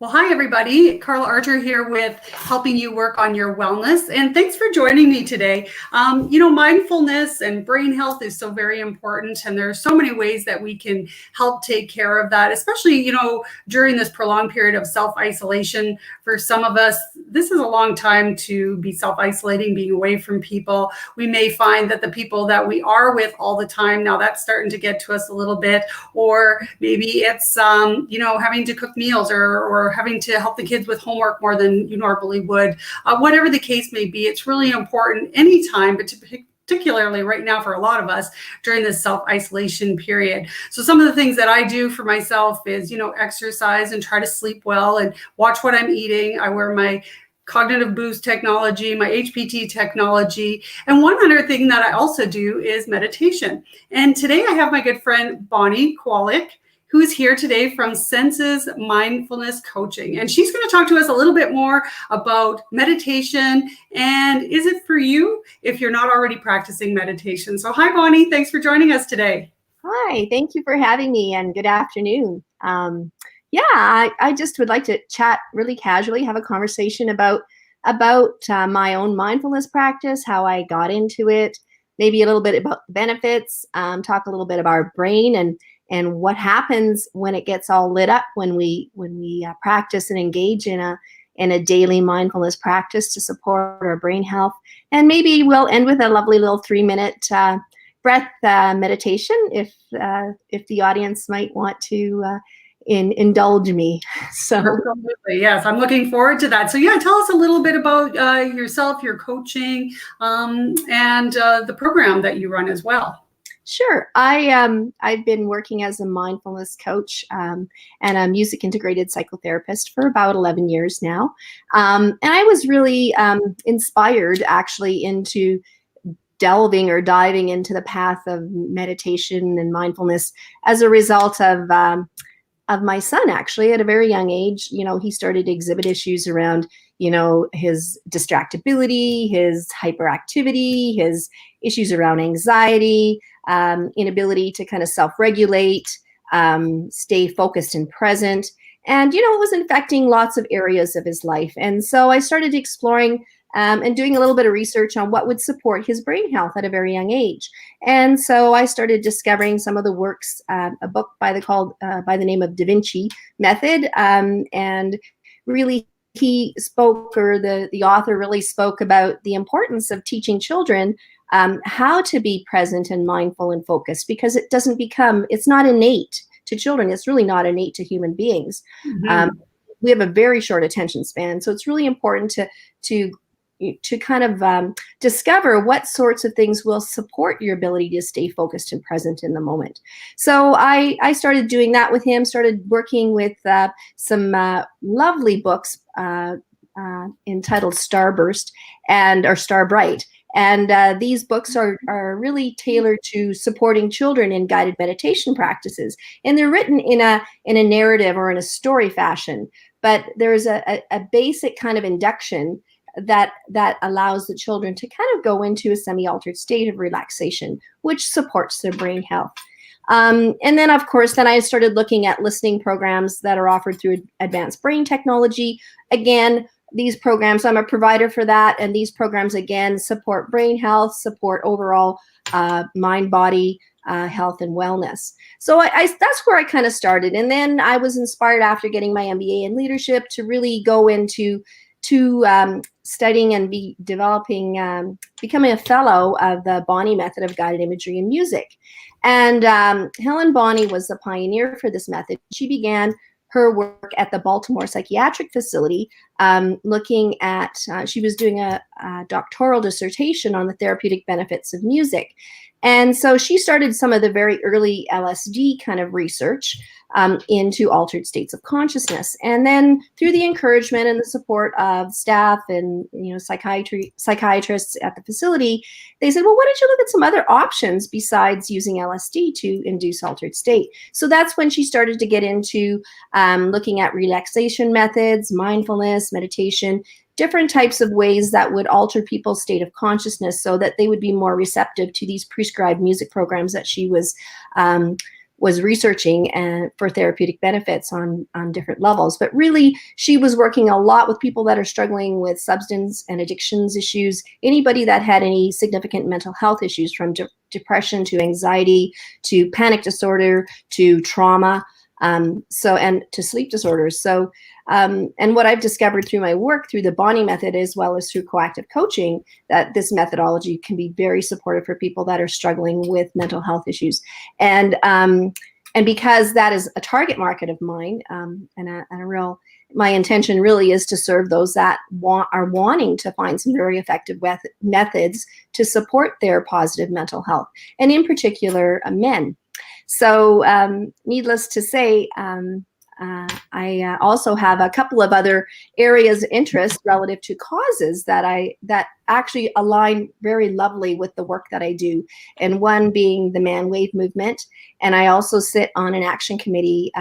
Well, hi, everybody. Carla Archer here with helping you work on your wellness. And thanks for joining me today. Mindfulness and brain health is so very important. And there are so many ways that we can help take care of that, especially, during this prolonged period of self-isolation. For some of us, this is a long time to be self-isolating, being away from people. We may find that the people that we are with all the time, now that's starting to get to us a little bit, or maybe it's, having to cook meals or having to help the kids with homework more than you normally would. Whatever the case may be, it's really important anytime, but particularly right now for a lot of us during this self-isolation period. So some of the things that I do for myself is, exercise and try to sleep well and watch what I'm eating. I wear my cognitive boost technology, my HPT technology. And one other thing that I also do is meditation. And today I have my good friend, Bonnie Kowaliuk, who is here today from Senses Mindfulness Coaching. And she's going to talk to us a little bit more about meditation and is it for you if you're not already practicing meditation. So hi, Bonnie. Thanks for joining us today. Hi, thank you for having me and good afternoon. I just would like to chat really casually, have a conversation about my own mindfulness practice, how I got into it, maybe a little bit about the benefits, talk a little bit about our brain and what happens when it gets all lit up when we practice and engage in a daily mindfulness practice to support our brain health. And maybe we'll end with a lovely little 3-minute breath meditation if the audience might want to indulge me. So absolutely, yes, I'm looking forward to that. So yeah, tell us a little bit about yourself, your coaching, and the program that you run as well. Sure. I've been working as a mindfulness coach and a music integrated psychotherapist for about 11 years now. And I was really inspired actually into diving into the path of meditation and mindfulness as a result of my son. Actually, at a very young age, he started to exhibit issues around his distractibility, his hyperactivity, his issues around anxiety, inability to kind of self-regulate, stay focused and present. And, it was infecting lots of areas of his life. And so I started exploring and doing a little bit of research on what would support his brain health at a very young age. And so I started discovering some of the works, a book by the name of Da Vinci Method. And really he spoke, or the author really spoke about the importance of teaching children how to be present and mindful and focused, because it's not innate to children. It's really not innate to human beings. Mm-hmm. We have a very short attention span. So it's really important to kind of discover what sorts of things will support your ability to stay focused and present in the moment. So I started doing that with him, started working with some lovely books entitled Starburst or Starbright. And these books are really tailored to supporting children in guided meditation practices. And they're written in a narrative or in a story fashion, but there's a basic kind of induction that allows the children to kind of go into a semi-altered state of relaxation, which supports their brain health. And then, of course, I started looking at listening programs that are offered through advanced brain technology. Again, these programs, I'm a provider for that. And these programs, again, support brain health, support overall mind-body health and wellness. So that's where I kind of started. And then I was inspired after getting my MBA in leadership to really go into studying and becoming a fellow of the Bonnie method of guided imagery and music. And Helen Bonnie was the pioneer for this method. She began her work at the Baltimore Psychiatric Facility, looking at, she was doing a doctoral dissertation on the therapeutic benefits of music. And so she started some of the very early LSD kind of research into altered states of consciousness. And then through the encouragement and the support of staff and psychiatrists at the facility, they said, well, why don't you look at some other options besides using LSD to induce altered state? So that's when she started to get into looking at relaxation methods, mindfulness, meditation, different types of ways that would alter people's state of consciousness so that they would be more receptive to these prescribed music programs that she was was researching and for therapeutic benefits on different levels. But really, she was working a lot with people that are struggling with substance and addictions issues, anybody that had any significant mental health issues, from depression to anxiety to panic disorder to trauma, and to sleep disorders. So, and what I've discovered through my work, through the Bonnie method, as well as through coactive coaching, that this methodology can be very supportive for people that are struggling with mental health issues. And because that is a target market of mine, my intention really is to serve those that are wanting to find some very effective methods to support their positive mental health, and in particular, men. So needless to say, I also have a couple of other areas of interest relative to causes that actually align very lovely with the work that I do, and one being the Man Wave movement. And I also sit on an action committee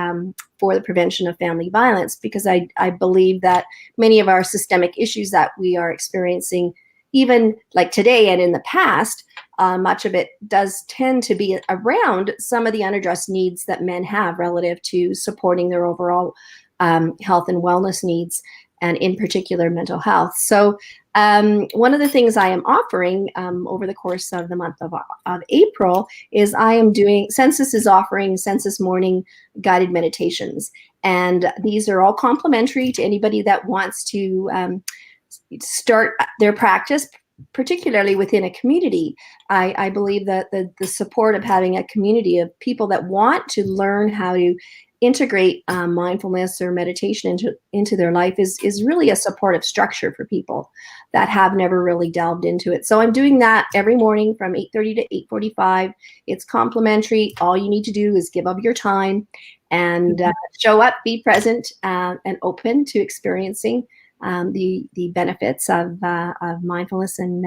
for the prevention of family violence, because I believe that many of our systemic issues that we are experiencing, even like today and in the past, much of it does tend to be around some of the unaddressed needs that men have relative to supporting their overall health and wellness needs, and in particular mental health. So one of the things I am offering over the course of the month of April is Census is offering Census morning guided meditations. And these are all complimentary to anybody that wants to start their practice, particularly within a community. I believe that the support of having a community of people that want to learn how to integrate mindfulness or meditation into their life is really a supportive structure for people that have never really delved into it. So I'm doing that every morning from 8:30 to 8:45. It's complimentary. All you need to do is give up your time and show up, be present, and open to experiencing the benefits of mindfulness and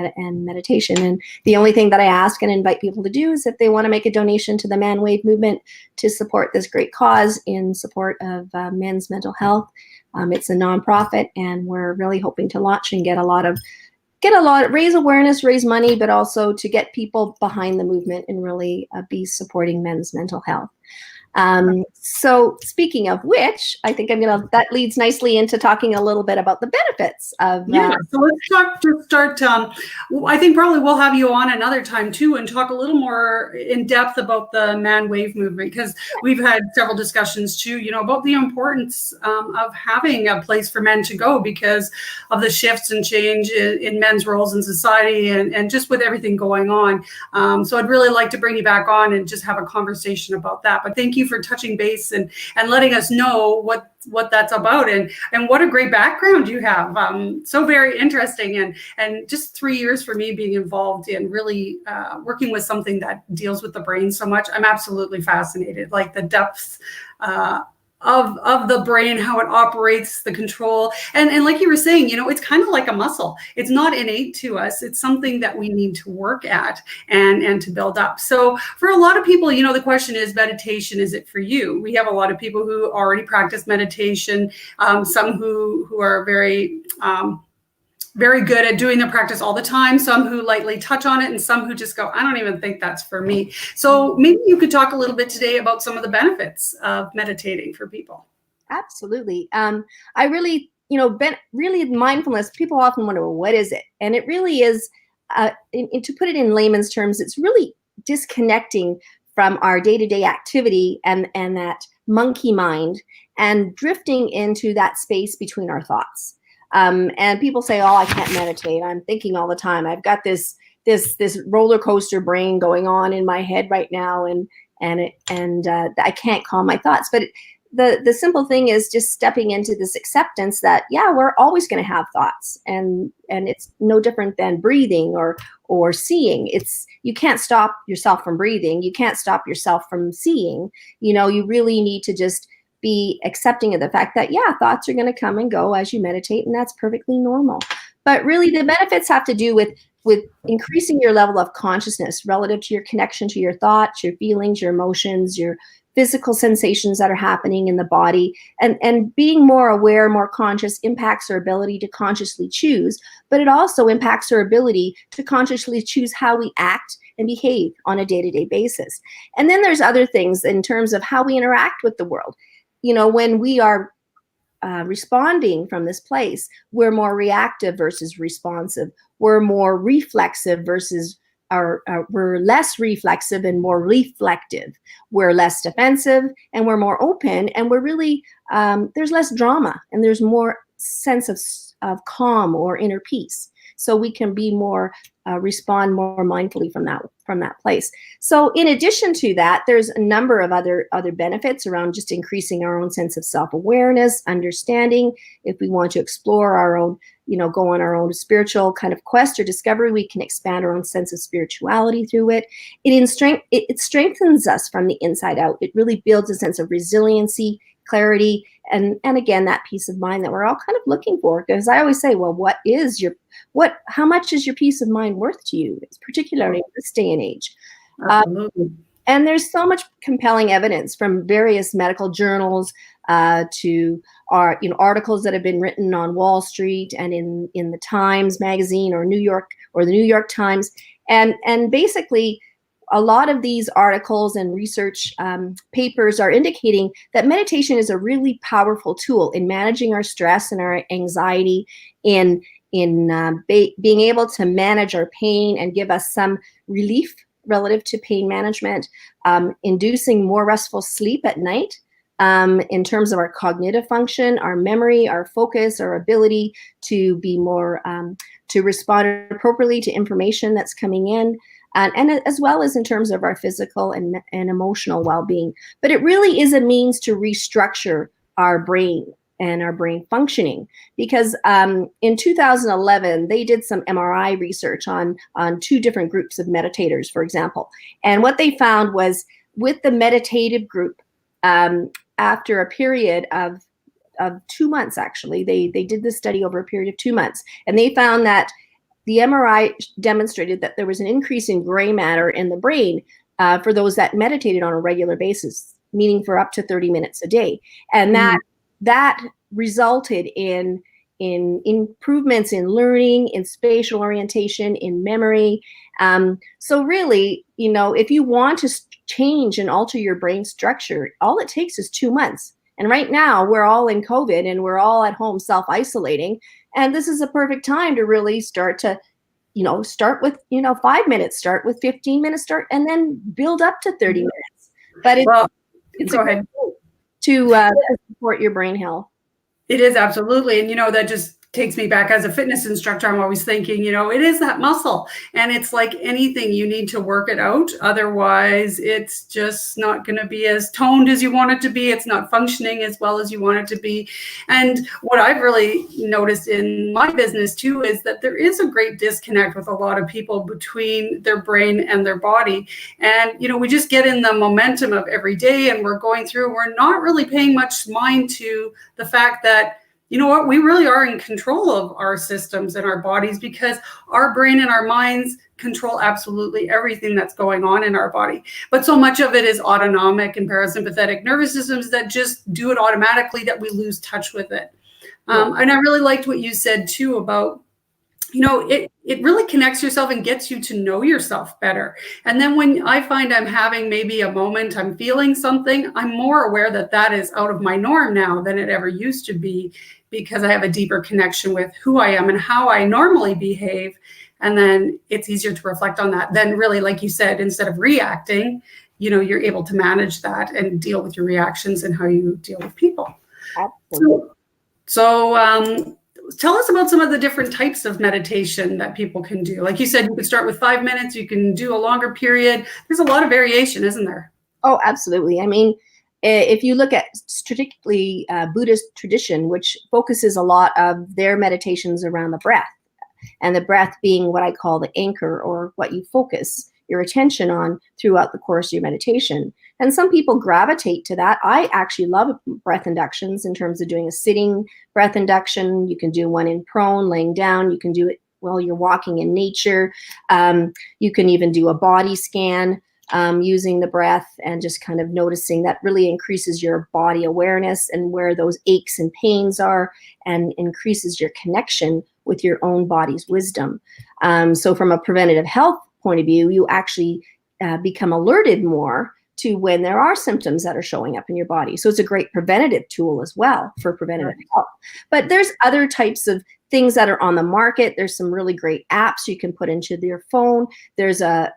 meditation. And the only thing that I ask and invite people to do is if they want to make a donation to the Man Wave movement to support this great cause in support of men's mental health. It's a nonprofit, and we're really hoping to launch and raise awareness, raise money, but also to get people behind the movement and really be supporting men's mental health. So speaking of which, I think that leads nicely into talking a little bit about the benefits of. So let's start. I think probably we'll have you on another time too, and talk a little more in depth about the Man Wave movement, because we've had several discussions too, about the importance of having a place for men to go because of the shifts and change in men's roles in society and just with everything going on. So I'd really like to bring you back on and just have a conversation about that. But thank you for touching base and letting us know what that's about, and what a great background you have. So very interesting, and just 3 years for me being involved in really working with something that deals with the brain so much. I'm absolutely fascinated, like the depth of the brain, how it operates, the control. And like you were saying, it's kind of like a muscle. It's not innate to us. It's something that we need to work at and to build up. So for a lot of people, the question is, meditation, is it for you? We have a lot of people who already practice meditation, some who are very good at doing their practice all the time, some who lightly touch on it, and some who just go, I don't even think that's for me. So maybe you could talk a little bit today about some of the benefits of meditating for people. Absolutely. I really, really mindfulness, people often wonder, well, what is it? And it really is, to put it in layman's terms, it's really disconnecting from our day-to-day activity and that monkey mind and drifting into that space between our thoughts. And people say, oh, I can't meditate. I'm thinking all the time. I've got this roller coaster brain going on in my head right now, and I can't calm my thoughts. But the simple thing is just stepping into this acceptance that, yeah, we're always going to have thoughts, and it's no different than breathing or seeing. You can't stop yourself from breathing. You can't stop yourself from seeing. You really need to just be accepting of the fact that, yeah, thoughts are going to come and go as you meditate, and that's perfectly normal. But really, the benefits have to do with increasing your level of consciousness relative to your connection to your thoughts, your feelings, your emotions, your physical sensations that are happening in the body, and being more aware, more conscious impacts our ability to consciously choose, but it also impacts our ability to consciously choose how we act and behave on a day-to-day basis. And then there's other things in terms of how we interact with the world. When we are responding from this place, we're more reactive versus responsive. We're more reflexive versus we're less reflexive and more reflective. We're less defensive and we're more open, and we're really there's less drama and there's more sense of calm or inner peace. So we can be more respond more mindfully from that place. So in addition to that, there's a number of other benefits around just increasing our own sense of self-awareness, understanding. If we want to explore our own, go on our own spiritual kind of quest or discovery, we can expand our own sense of spirituality through it. It strengthens us from the inside out. It really builds a sense of resiliency, clarity, and again, that peace of mind that we're all kind of looking for. Because I always say, well, how much is your peace of mind worth to you, particularly in this day and age? Absolutely. And there's so much compelling evidence from various medical journals to articles that have been written on Wall Street and in the Times magazine or the New York Times, and basically a lot of these articles and research papers are indicating that meditation is a really powerful tool in managing our stress and our anxiety, in being able to manage our pain and give us some relief relative to pain management, inducing more restful sleep at night, in terms of our cognitive function, our memory, our focus, our ability to be more, to respond appropriately to information that's coming in, and as well as in terms of our physical and emotional well-being. But it really is a means to restructure our brain and our brain functioning, because in 2011 they did some MRI research on 2 different groups of meditators, for example, and what they found was with the meditative group, after a period of 2 months, actually, they did this study over a period of 2 months, and they found that the MRI demonstrated that there was an increase in gray matter in the brain for those that meditated on a regular basis, meaning for up to 30 minutes a day. And that resulted in improvements in learning, in spatial orientation, in memory. So really, if you want to change and alter your brain structure, all it takes is 2 months. And right now we're all in COVID and we're all at home self-isolating. And this is a perfect time to really start to, start with, 5 minutes, start with 15 minutes, and then build up to 30 minutes. But it's go ahead. To support your brain health. It is, absolutely. And, that just takes me back as a fitness instructor. I'm always thinking, it is that muscle, and it's like anything, you need to work it out. Otherwise, it's just not going to be as toned as you want it to be. It's not functioning as well as you want it to be. And what I've really noticed in my business too, is that there is a great disconnect with a lot of people between their brain and their body. And, we just get in the momentum of every day and we're going through, we're not really paying much mind to the fact that, we really are in control of our systems and our bodies, because our brain and our minds control absolutely everything that's going on in our body. But so much of it is autonomic and parasympathetic nervous systems that just do it automatically, that we lose touch with it. And I really liked what you said too about, it really connects yourself and gets you to know yourself better. And then when I find I'm having maybe a moment, I'm feeling something, I'm more aware that that is out of my norm now than it ever used to be, because I have a deeper connection with who I am and how I normally behave. And then it's easier to reflect on that. Then really, like you said, instead of reacting, you're able to manage that and deal with your reactions and how you deal with people. Absolutely. So tell us about some of the different types of meditation that people can do. Like you said, you could start with 5 minutes, you can do a longer period. There's a lot of variation, isn't there? Oh, absolutely. I mean, if you look at strictly Buddhist tradition, which focuses a lot of their meditations around the breath, and the breath being what I call the anchor, or what you focus your attention on throughout the course of your meditation. And some people gravitate to that. I actually love breath inductions in terms of doing a sitting breath induction. You can do one in prone, laying down. You can do it while you're walking in nature. You can even do a body scan using the breath and just kind of noticing. That really increases your body awareness and where those aches and pains are, and increases your connection with your own body's wisdom. So from a preventative health point of view, you actually become alerted more to when there are symptoms that are showing up in your body. So it's a great preventative tool as well for preventative health. But there's other types of things that are on the market. There's some really great apps you can put into your phone. There's a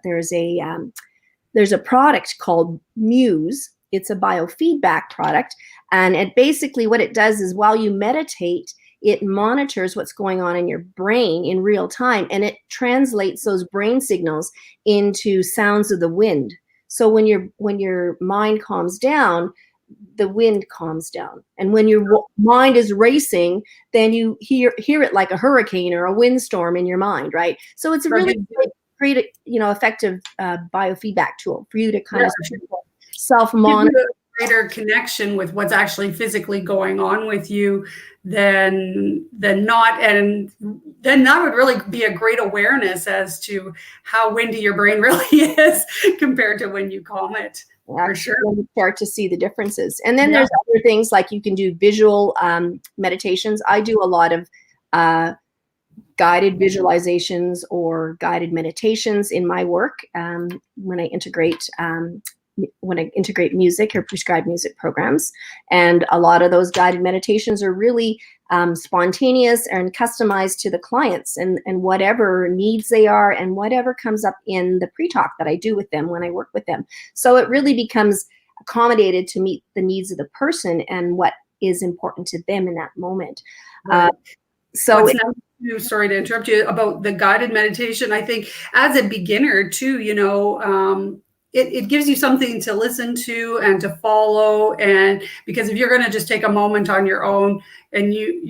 product called Muse. It's a biofeedback product, and it basically what it does is while you meditate, it monitors what's going on in your brain in real time, and it translates those brain signals into sounds of the wind. So when your mind calms down, the wind calms down. And when your mind is racing, then you hear it like a hurricane or a windstorm in your mind, right? So it's a really great, effective biofeedback tool for you to kind of self-monitor. Greater connection with what's actually physically going on with you than not, and then that would really be a great awareness as to how windy your brain really is compared to when you calm it. For sure, you start to see the differences. And then there's other things like you can do visual meditations. I do a lot of guided visualizations or guided meditations in my work when I integrate music or prescribed music programs. And a lot of those guided meditations are really spontaneous and customized to the clients and whatever needs they are and whatever comes up in the pre-talk that I do with them when I work with them. So it really becomes accommodated to meet the needs of the person and what is important to them in that moment. Right. Sorry to interrupt you about the guided meditation. I think as a beginner too, it gives you something to listen to and to follow. And because if you're going to just take a moment on your own and you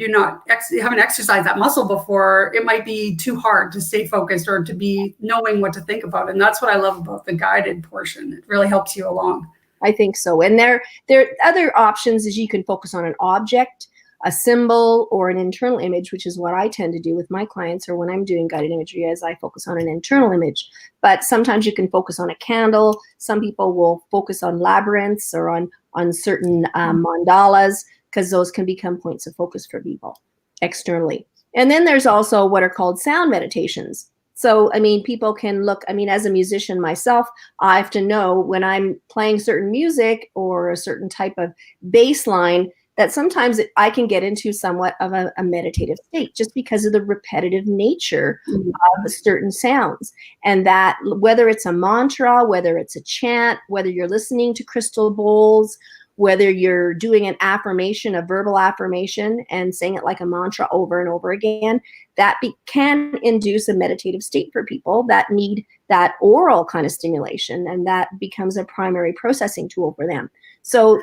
haven't exercised that muscle before, it might be too hard to stay focused or to be knowing what to think about. And that's what I love about the guided portion. It really helps you along. I think so. And there are other options is you can focus on an object, a symbol, or an internal image, which is what I tend to do with my clients or when I'm doing guided imagery, as I focus on an internal image. But sometimes you can focus on a candle. Some people will focus on labyrinths or on certain mandalas, because those can become points of focus for people externally. And then there's also what are called sound meditations. So, people can look, as a musician myself, I have to know when I'm playing certain music or a certain type of bass line that sometimes I can get into somewhat of a meditative state just because of the repetitive nature of certain sounds. And that whether it's a mantra, whether it's a chant, whether you're listening to crystal bowls, whether you're doing an affirmation, a verbal affirmation, and saying it like a mantra over and over again, that can induce a meditative state for people that need that oral kind of stimulation, and that becomes a primary processing tool for them. So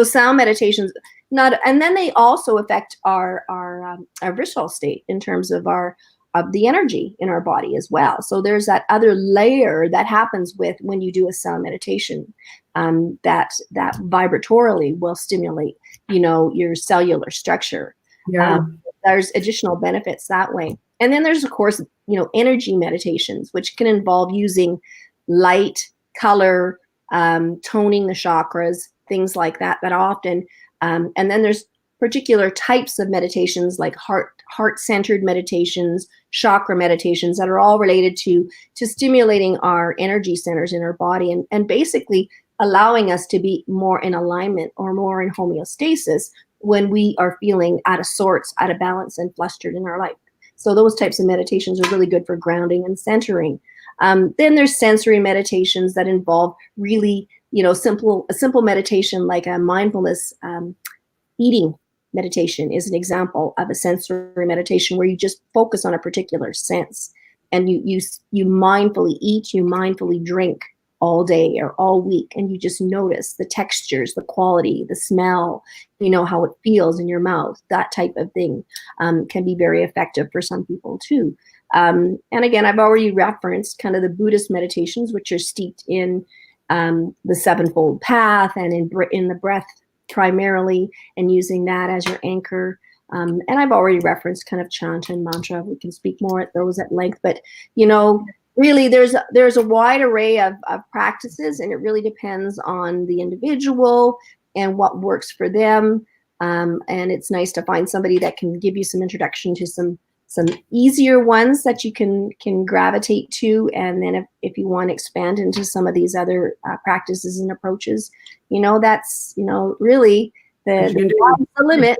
sound meditations, and then they also affect our visceral state in terms of the energy in our body as well. So there's that other layer that happens when you do a sound meditation, that vibratorily will stimulate, your cellular structure. Yeah. There's additional benefits that way. And then there's, of course, energy meditations, which can involve using light, color, toning the chakras, things like that often. And then there's particular types of meditations like heart-centered meditations, chakra meditations that are all related to stimulating our energy centers in our body and basically allowing us to be more in alignment or more in homeostasis when we are feeling out of sorts, out of balance, and flustered in our life. So those types of meditations are really good for grounding and centering. Then there's sensory meditations that involve really, a simple meditation like a mindfulness eating meditation is an example of a sensory meditation where you just focus on a particular sense and you mindfully eat, you mindfully drink all day or all week, and you just notice the textures, the quality, the smell, how it feels in your mouth. That type of thing can be very effective for some people too. And again, I've already referenced kind of the Buddhist meditations, which are steeped in the sevenfold path and in the breath primarily, and using that as your anchor. And I've already referenced kind of chant and mantra. We can speak more at those at length, but really there's a wide array of practices, and it really depends on the individual and what works for them. And it's nice to find somebody that can give you some introduction to some some easier ones that you can gravitate to, and then if you want to expand into some of these other practices and approaches, that's really the limit.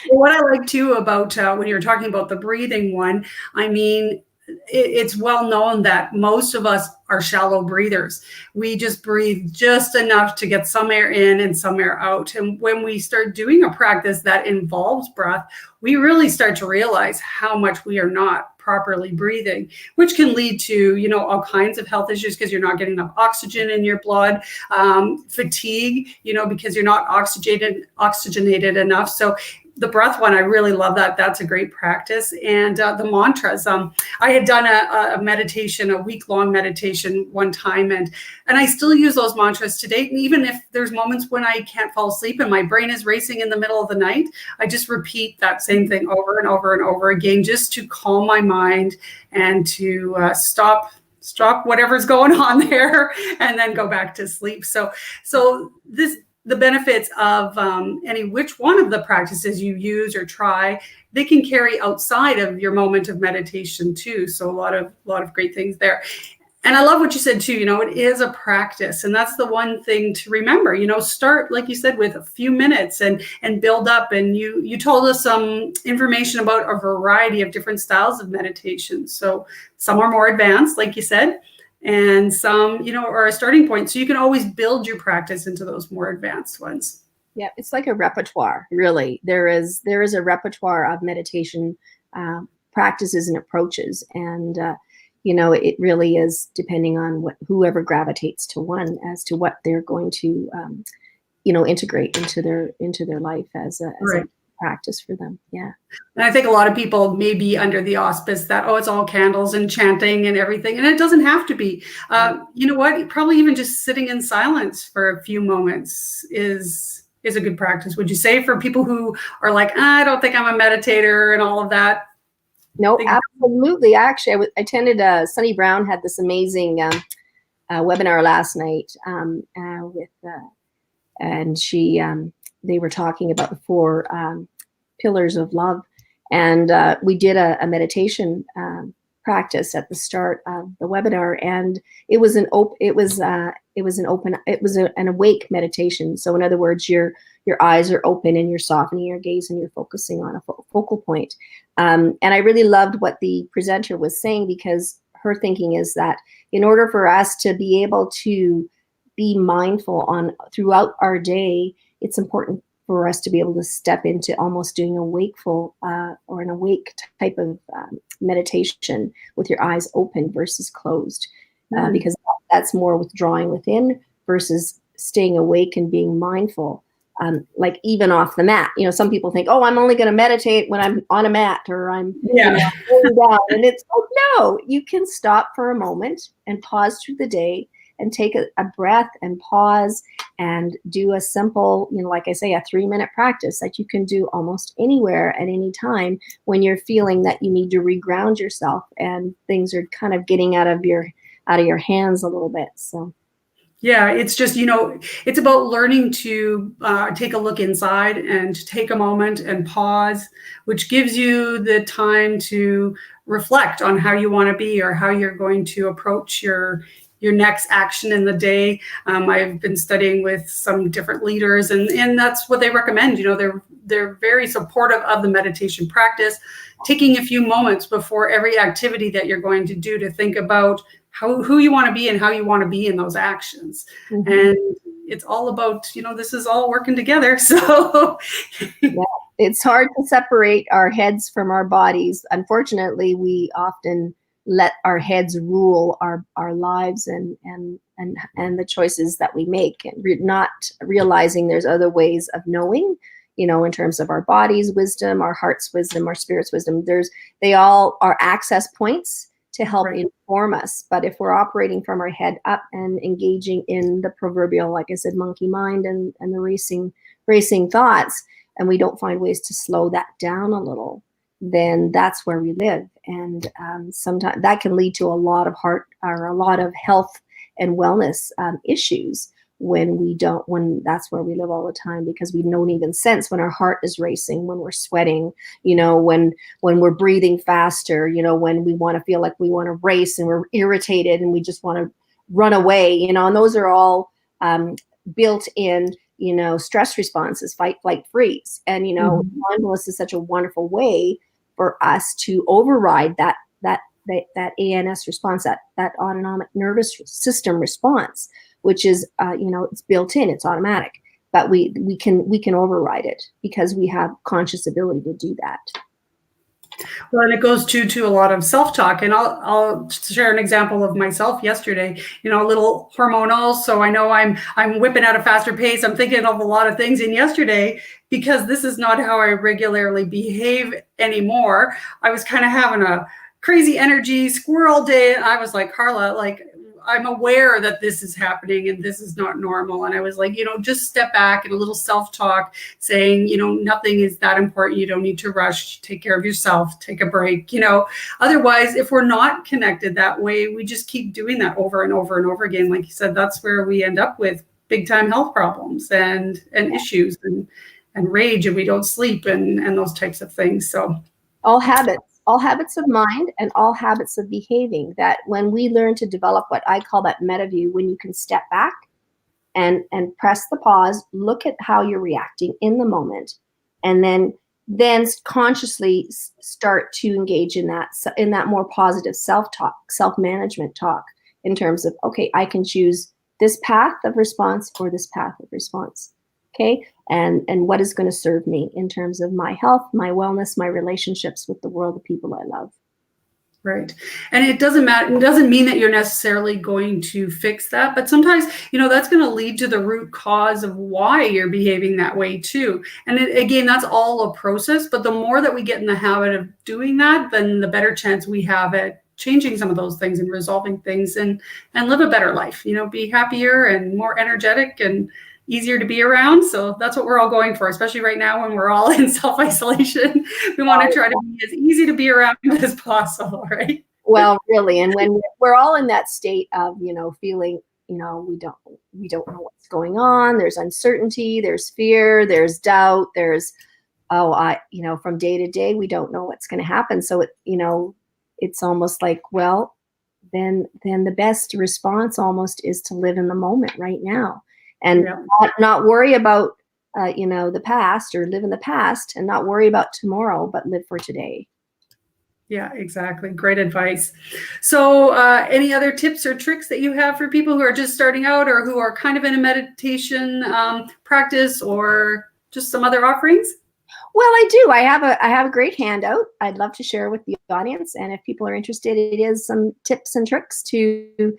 Well, what I like too about when you're talking about the breathing one, I mean, it's well known that most of us are shallow breathers. We just breathe just enough to get some air in and some air out. And when we start doing a practice that involves breath, we really start to realize how much we are not properly breathing, which can lead to, all kinds of health issues because you're not getting enough oxygen in your blood, fatigue, because you're not oxygenated enough. So the breath one, I really love that. That's a great practice. And the mantras, I had done a meditation, a week-long meditation one time, and I still use those mantras to date. And even if there's moments when I can't fall asleep and my brain is racing in the middle of the night, I just repeat that same thing over and over and over again, just to calm my mind and to stop whatever's going on there and then go back to sleep. So the benefits of any which one of the practices you use or try, they can carry outside of your moment of meditation too. So a lot of great things there. And I love what you said too, it is a practice. And that's the one thing to remember, start, like you said, with a few minutes and build up. And you told us some information about a variety of different styles of meditation. So some are more advanced, like you said, and some, are a starting point. So you can always build your practice into those more advanced ones. Yeah, it's like a repertoire, really. There is a repertoire of meditation practices and approaches. And, it really is depending on whoever gravitates to one as to what they're going to, integrate into their life as a practice for them. Yeah. And I think a lot of people may be under the auspice that, it's all candles and chanting and everything. And it doesn't have to be. You know what? Probably even just sitting in silence for a few moments is a good practice. Would you say, for people who are like, I don't think I'm a meditator and all of that? No, absolutely. Actually, I attended Sunny Brown had this amazing webinar last night and she they were talking about the 4 pillars of love, and we did a meditation practice at the start of the webinar, and it was an awake meditation. So in other words, your eyes are open and you're softening your gaze and you're focusing on a focal point. And I really loved what the presenter was saying, because her thinking is that in order for us to be able to be mindful throughout our day, it's important for us to be able to step into almost doing a wakeful or an awake type of meditation with your eyes open versus closed, because that's more withdrawing within versus staying awake and being mindful. Like even off the mat, some people think, I'm only going to meditate when I'm on a mat or I'm laying down. And it's like, no, you can stop for a moment and pause through the day and take a breath and pause and do a simple, like I say, a 3-minute practice that you can do almost anywhere at any time when you're feeling that you need to reground yourself and things are kind of getting out of your hands a little bit. So. Yeah, it's just, it's about learning to take a look inside and to take a moment and pause, which gives you the time to reflect on how you want to be or how you're going to approach your next action in the day. I've been studying with some different leaders, and that's what they recommend. They're very supportive of the meditation practice, taking a few moments before every activity that you're going to do to think about who you want to be and how you want to be in those actions. Mm-hmm. And it's all about, this is all working together. So yeah, it's hard to separate our heads from our bodies. Unfortunately, we often let our heads rule our lives and the choices that we make, and not realizing there's other ways of knowing, in terms of our body's wisdom, our heart's wisdom, our spirit's wisdom. They all are access points to help inform us. But if we're operating from our head up and engaging in the proverbial, like I said, monkey mind and the racing thoughts, and we don't find ways to slow that down a little, then that's where we live. And sometimes that can lead to a lot of heart or a lot of health and wellness issues when that's where we live all the time, because we don't even sense when our heart is racing, when we're sweating, when we're breathing faster, when we want to feel like we want to race and we're irritated and we just want to run away, and those are all built in, stress responses, fight, flight, freeze. And, mindfulness is such a wonderful way for us to override that ANS response, that autonomic nervous system response, which is, it's built in, it's automatic, but we can override it because we have conscious ability to do that. Well, and it goes to a lot of self-talk, and I'll share an example of myself yesterday. A little hormonal, so I know I'm whipping at a faster pace. I'm thinking of a lot of things. And yesterday, because this is not how I regularly behave anymore, I was kind of having a crazy energy squirrel day, and I was like, Carla, I'm aware that this is happening and this is not normal. And I was like, just step back, and a little self-talk saying, nothing is that important. You don't need to rush. Take care of yourself. Take a break. Otherwise, if we're not connected that way, we just keep doing that over and over and over again. Like you said, that's where we end up with big time health problems and issues and rage, and we don't sleep and those types of things. So all habits of mind and all habits of behaving, that when we learn to develop what I call that meta view, when you can step back and press the pause, look at how you're reacting in the moment, and then consciously start to engage in that more positive self-talk, self-management talk, in terms of, okay, I can choose this path of response or this path of response. Okay. And what is going to serve me in terms of my health, my wellness, my relationships with the world, the people I love. Right. And it doesn't matter. It doesn't mean that you're necessarily going to fix that. But sometimes, that's going to lead to the root cause of why you're behaving that way too. And again, that's all a process. But the more that we get in the habit of doing that, then the better chance we have at changing some of those things and resolving things and live a better life, be happier and more energetic and easier to be around. So that's what we're all going for, especially right now when we're all in self-isolation. We want to try to be as easy to be around as possible, right? Well, really. And when we're all in that state of, feeling, we don't know what's going on. There's uncertainty, there's fear, there's doubt, there's, from day to day, we don't know what's going to happen. So, it's almost like, well, then the best response almost is to live in the moment right now. And not worry about, the past, or live in the past, and not worry about tomorrow, but live for today. Yeah, exactly. Great advice. So any other tips or tricks that you have for people who are just starting out, or who are kind of in a meditation practice, or just some other offerings? Well, I do. I have a great handout I'd love to share with the audience. And if people are interested, it is some tips and tricks to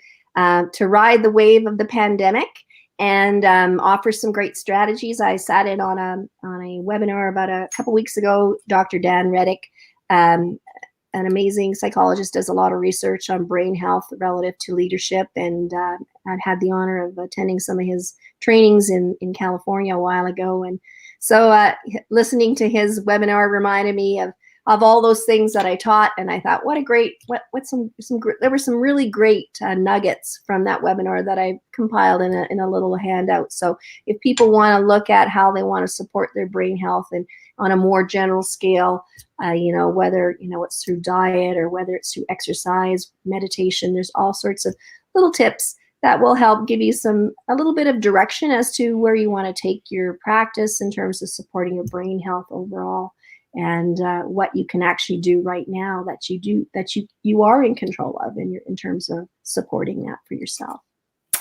ride the wave of the pandemic, and offer some great strategies. I sat in on a webinar about a couple weeks ago. Dr. Dan Reddick, an amazing psychologist, does a lot of research on brain health relative to leadership, and I've had the honor of attending some of his trainings in California a while ago. And so listening to his webinar reminded me of all those things that I taught. And I thought, there were some really great nuggets from that webinar that I compiled in a little handout. So if people want to look at how they want to support their brain health, and on a more general scale, whether, it's through diet, or whether it's through exercise, meditation, there's all sorts of little tips that will help give you a little bit of direction as to where you want to take your practice in terms of supporting your brain health overall. And what you can actually do right now that you are in control of in terms of supporting that for yourself.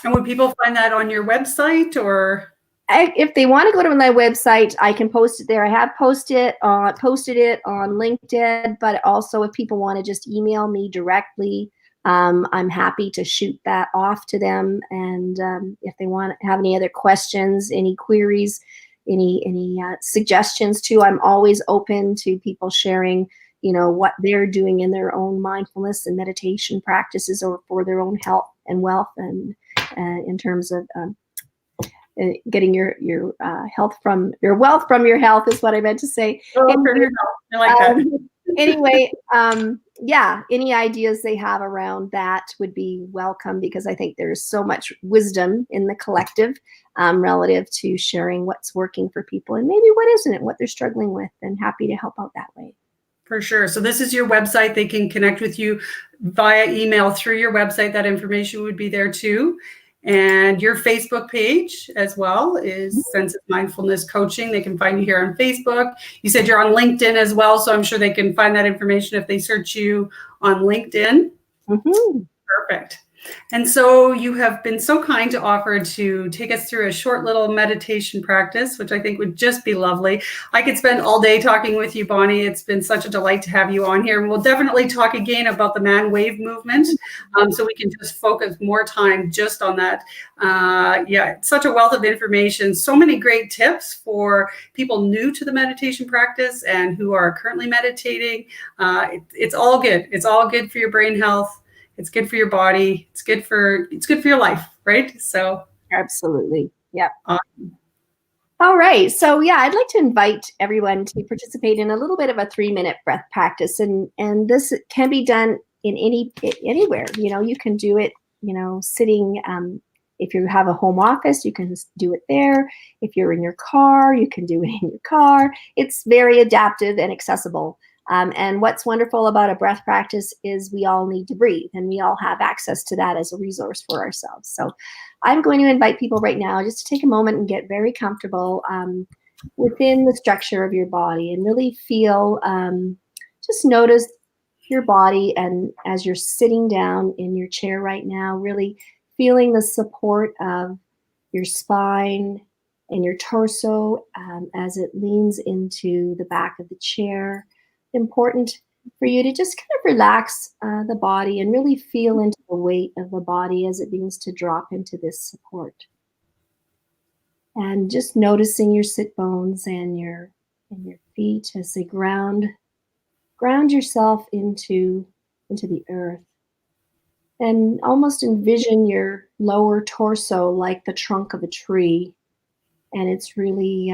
And would people find that on your website, or? If they want to go to my website, I can post it there. I have posted it on LinkedIn, but also if people want to just email me directly, I'm happy to shoot that off to them. And if they want to have any other questions, any queries, any suggestions too, I'm always open to people sharing, what they're doing in their own mindfulness and meditation practices, or for their own health and wealth, and in terms of getting your health from your wealth from your health is what I meant to say. Oh, from your health. I like that. Anyway, yeah, any ideas they have around that would be welcome, because I think there's so much wisdom in the collective relative to sharing what's working for people and maybe what isn't, what they're struggling with, and happy to help out that way. For sure. So this is your website. They can connect with you via email through your website. That information would be there too. And your Facebook page as well is Sense of Mindfulness Coaching. They can find you here on Facebook. You said you're on LinkedIn as well, so I'm sure they can find that information if they search you on LinkedIn. Mm-hmm. Perfect. And so you have been so kind to offer to take us through a short little meditation practice, which I think would just be lovely. I could spend all day talking with you, Bonnie. It's been such a delight to have you on here. And we'll definitely talk again about the man wave movement, so we can just focus more time just on that. Yeah, it's such a wealth of information. So many great tips for people new to the meditation practice and who are currently meditating. It's all good. It's all good for your brain health. It's good for your body. It's good for your life, right? So Absolutely. Yep. All right. So yeah, I'd like to invite everyone to participate in a little bit of a 3-minute breath practice. And this can be done in anywhere. You can do it, sitting. If you have a home office, you can do it there. If you're in your car, you can do it in your car. It's very adaptive and accessible. And what's wonderful about a breath practice is we all need to breathe, and we all have access to that as a resource for ourselves. So I'm going to invite people right now just to take a moment and get very comfortable within the structure of your body, and really feel, just notice your body. And as you're sitting down in your chair right now, really feeling the support of your spine and your torso as it leans into the back of the chair. Important for you to just kind of relax the body and really feel into the weight of the body as it begins to drop into this support. And just noticing your sit bones and your feet as they ground yourself into the earth. And almost envision your lower torso like the trunk of a tree, and it's really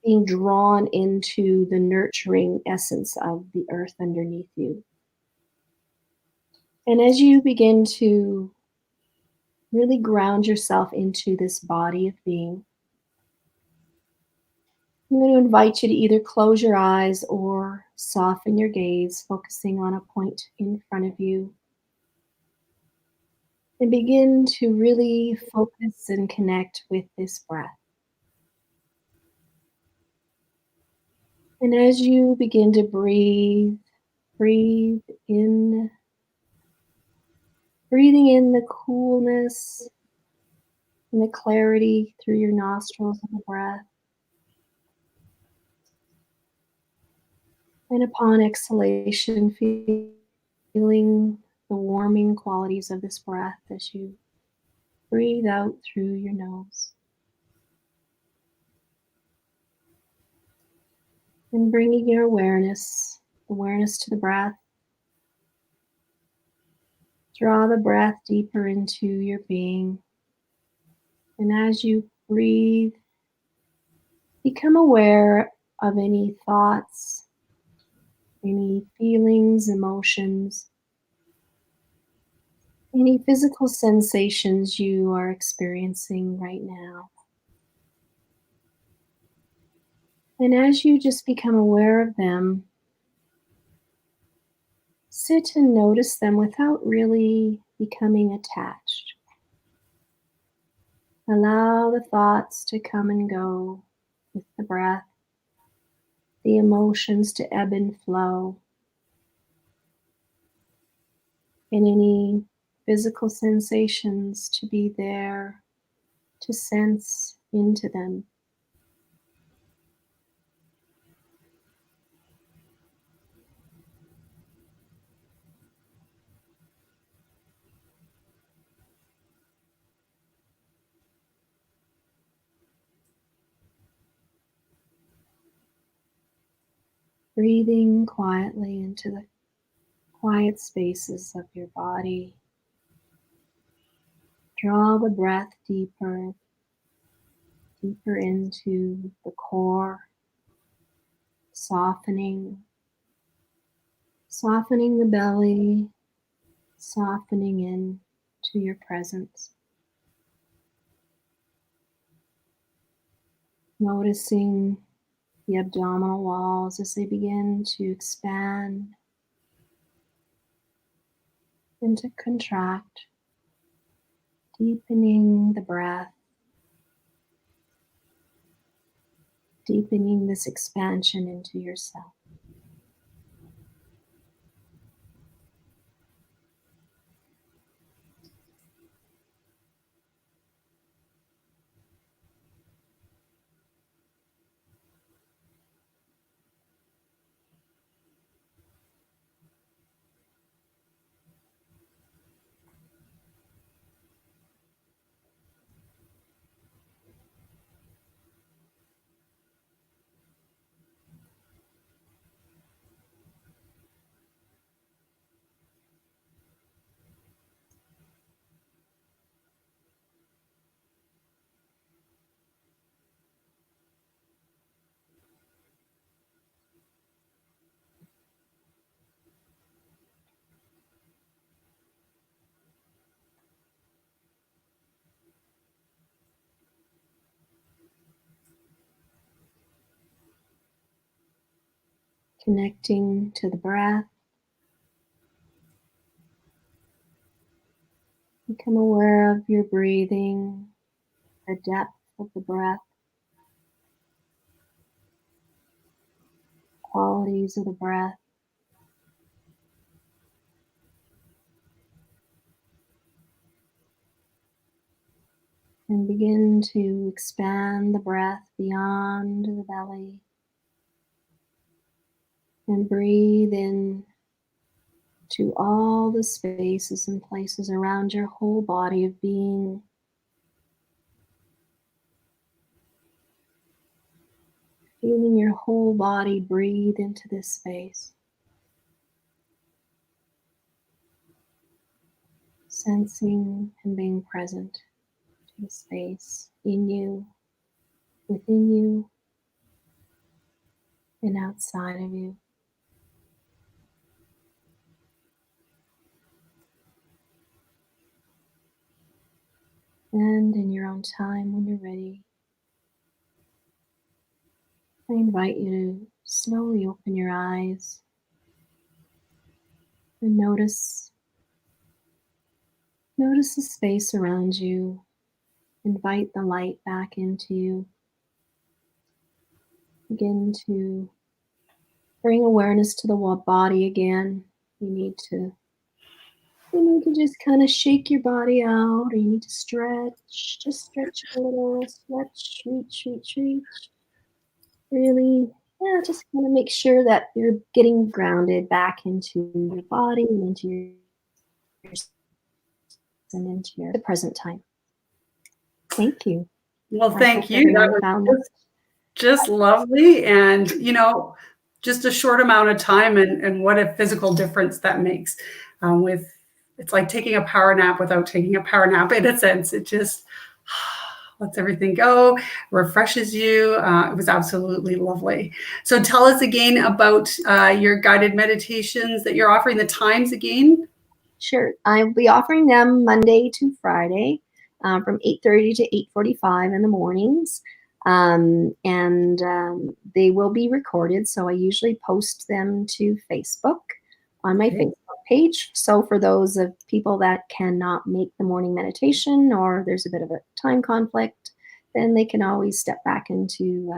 being drawn into the nurturing essence of the earth underneath you. And as you begin to really ground yourself into this body of being, I'm going to invite you to either close your eyes or soften your gaze, focusing on a point in front of you. And begin to really focus and connect with this breath. And as you begin to breathe in, breathing in the coolness and the clarity through your nostrils of the breath. And upon exhalation, feeling the warming qualities of this breath as you breathe out through your nose. And bringing your awareness to the breath. Draw the breath deeper into your being. And as you breathe, become aware of any thoughts, any feelings, emotions, any physical sensations you are experiencing right now. And as you just become aware of them, sit and notice them without really becoming attached. Allow the thoughts to come and go with the breath, the emotions to ebb and flow, and any physical sensations to be there to sense into them. Breathing quietly into the quiet spaces of your body. Draw the breath deeper into the core, softening Softening the belly, softening in to your presence. Noticing the abdominal walls as they begin to expand and to contract, deepening the breath, deepening this expansion into yourself. Connecting to the breath. Become aware of your breathing, the depth of the breath, qualities of the breath. And begin to expand the breath beyond the belly. And breathe in to all the spaces and places around your whole body of being. Feeling your whole body breathe into this space. Sensing and being present to the space in you, within you, and outside of you. And in your own time, when you're ready, I invite you to slowly open your eyes and notice the space around you. Invite the light back into you. Begin to bring awareness to the body again. You need to just kind of shake your body out, or you need to stretch. Just stretch a little, stretch, reach. Really, yeah, just kind of make sure that you're getting grounded back into your body and into your the present time. Thank you. Well, I thank hope you. That everyone found was just lovely. And, just a short amount of time and what a physical difference that makes it's like taking a power nap without taking a power nap in a sense. It just lets everything go, refreshes you. It was absolutely lovely. So tell us again about your guided meditations that you're offering, the times again. Sure. I'll be offering them Monday to Friday from 8:30 to 8:45 in the mornings. They will be recorded. So I usually post them to Facebook on my Facebook page. So for those of people that cannot make the morning meditation, or there's a bit of a time conflict, then they can always step back into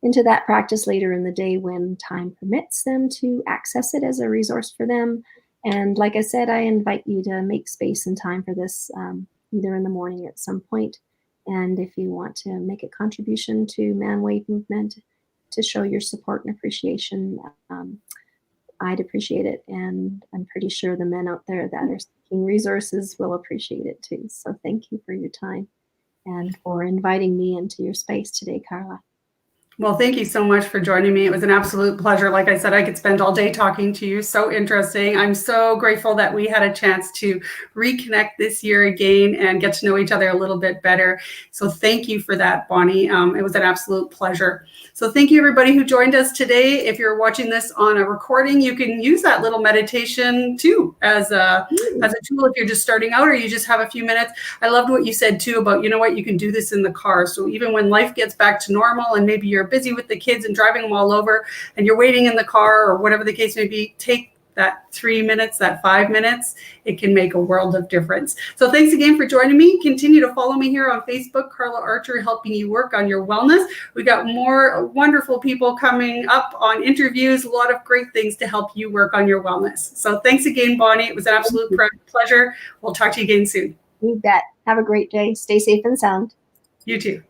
that practice later in the day when time permits them to access it as a resource for them. And like I said, I invite you to make space and time for this either in the morning at some point. And if you want to make a contribution to Man Wave Movement to show your support and appreciation, I'd appreciate it. And I'm pretty sure the men out there that are seeking resources will appreciate it too. So thank you for your time and for inviting me into your space today, Carla. Well, thank you so much for joining me. It was an absolute pleasure. Like I said, I could spend all day talking to you. So interesting. I'm so grateful that we had a chance to reconnect this year again and get to know each other a little bit better. So thank you for that, Bonnie. It was an absolute pleasure. So thank you, everybody who joined us today. If you're watching this on a recording, you can use that little meditation too as a tool if you're just starting out or you just have a few minutes. I loved what you said too about, you know what, you can do this in the car. So even when life gets back to normal and maybe you're busy with the kids and driving them all over and you're waiting in the car or whatever the case may be, take that 3 minutes, that 5 minutes, it can make a world of difference. So thanks again for joining me. Continue to follow me here on Facebook, Carla Archer, helping you work on your wellness. We got more wonderful people coming up on interviews, a lot of great things to help you work on your wellness. So thanks again, Bonnie. It was an absolute pleasure. We'll talk to you again soon. You bet. Have a great day. Stay safe and sound. You too.